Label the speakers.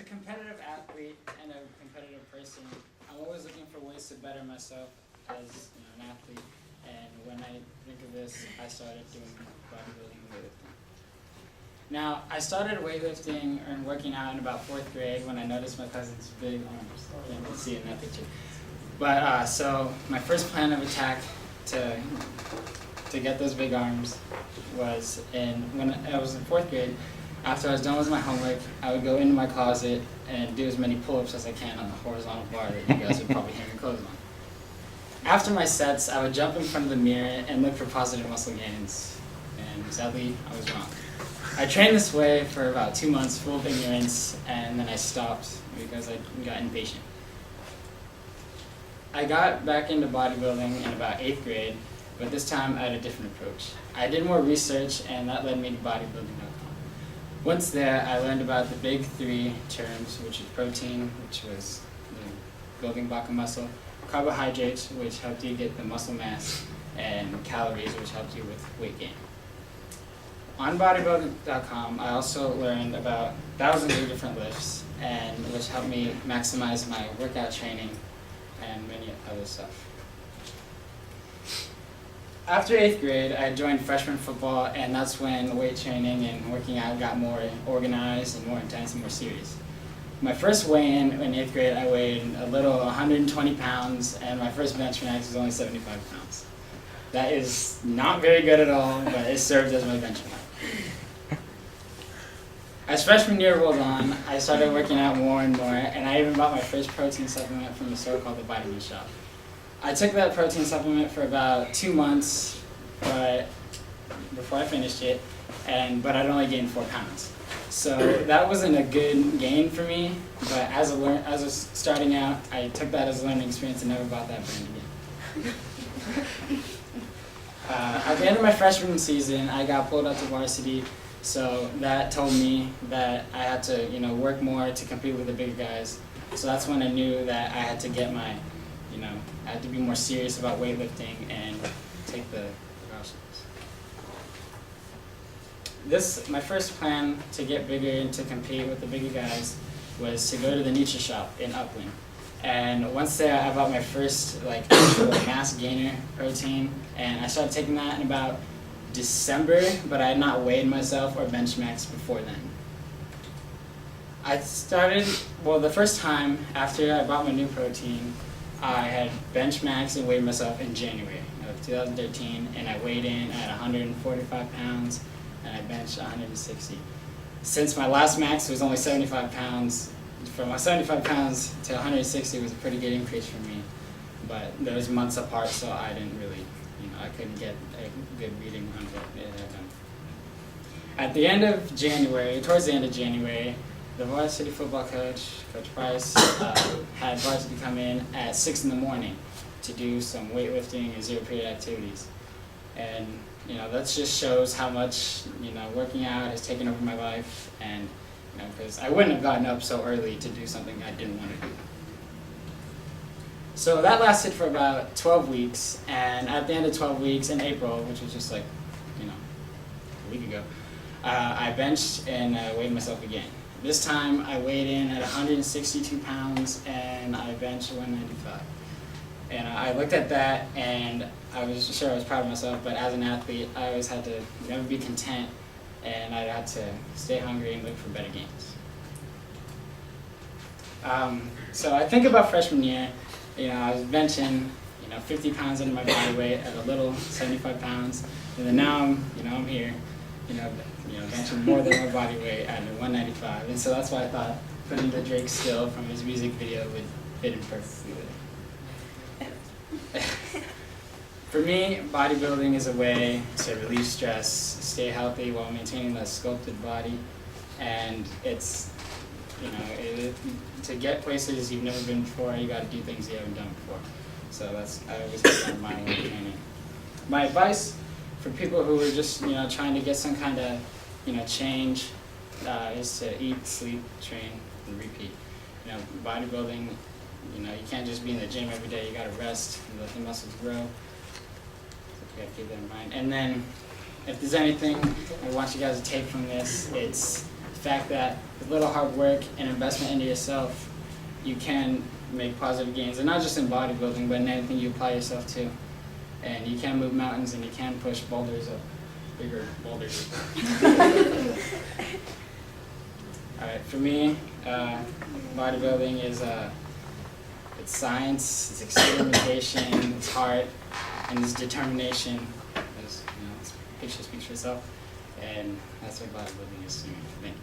Speaker 1: competitive athlete and a competitive person, I'm always looking for ways to better myself as an athlete. And when I think of this, I started doing bodybuilding and weightlifting. Now, I started weightlifting and working out in about 4th grade when I noticed my cousin's big arms. You can see it in that picture. But so my first plan of attack to get those big arms was when I was in 4th grade. After I was done with my homework, I would go into my closet and do as many pull-ups as I can on the horizontal bar that you guys would probably hear me close on. After my sets, I would jump in front of the mirror and look for positive muscle gains. And sadly, I was wrong. I trained this way for about 2 months, full of ignorance, and then I stopped because I got impatient. I got back into bodybuilding in about 8th grade, but this time I had a different approach. I did more research, and that led me to bodybuilding.com. Once there, I learned about the big 3 terms, which is protein, which was building block of muscle, carbohydrates, which helped you get the muscle mass, and calories, which helped you with weight gain. On bodybuilding.com, I also learned about thousands of different lifts, and which helped me maximize my workout training and many other stuff. After 8th grade, I joined freshman football, and that's when weight training and working out got more organized and more intense and more serious. My first weigh-in 8th grade, I weighed a little 120 pounds, and my first bench max was only 75 pounds. That is not very good at all, but it served as my benchmark. As freshman year rolled on, I started working out more and more, and I even bought my first protein supplement from a store called the Vitamin Shop. I took that protein supplement for about 2 months, but before I finished it, but I'd only gained 4 pounds. So that wasn't a good gain for me, but as I was starting out, I took that as a learning experience and never bought that brand again. At the end of my freshman season, I got pulled up to varsity, so that told me that I had to work more to compete with the bigger guys. So that's when I knew that I had to get my I had to be more serious about weightlifting and take the precautions. My first plan to get bigger and to compete with the bigger guys was to go to the NutriShop in Upland. And once there, I bought my first actual mass gainer protein, and I started taking that in about December, but I had not weighed myself or bench max before then. The first time after I bought my new protein, I had bench max and weighed myself in January of 2013, and I weighed in at 145 pounds, and I benched 160. Since my last max was only 75 pounds, from 75 pounds to 160 was a pretty good increase for me, but those months apart, so I didn't really, I couldn't get a good reading on what it had done. At the end of January, towards the end of January, the varsity football coach, Coach Price, had varsity come in at 6 in the morning to do some weightlifting and zero-period activities. And, that just shows how much, working out has taken over my life, and, because I wouldn't have gotten up so early to do something I didn't want to do. So that lasted for about 12 weeks, and at the end of 12 weeks in April, which was just a week ago, I benched and weighed myself again. This time I weighed in at 162 pounds and I benched 195. And I looked at that and I was sure I was proud of myself, but as an athlete, I always had to never be content, and I had to stay hungry and look for better gains. So I think about freshman year, I was benching 50 pounds into my body weight at a little 75 pounds, and then now I'm here, benching more than my body weight at 195, and so that's why I thought putting the Drake still from his music video would fit in perfectly with it. For me, bodybuilding is a way to relieve stress, stay healthy while maintaining a sculpted body, and it's, to get places you've never been before, you got to do things you haven't done before. So I always put that in mind when training. My advice for people who are just, trying to get some kind of, change, is to eat, sleep, train, and repeat. Bodybuilding, you can't just be in the gym every day. You got to rest and let the muscles grow. So you got to keep that in mind. And then, if there's anything I want you guys to take from this, it's fact that with a little hard work and investment into yourself, you can make positive gains, and not just in bodybuilding, but in anything you apply yourself to. And you can move mountains, and you can push boulders up, bigger boulders. All right, for me, bodybuilding is it's science, it's experimentation, it's heart, and it's determination. As, picture speaks for itself, and that's what bodybuilding is to me. Thank you.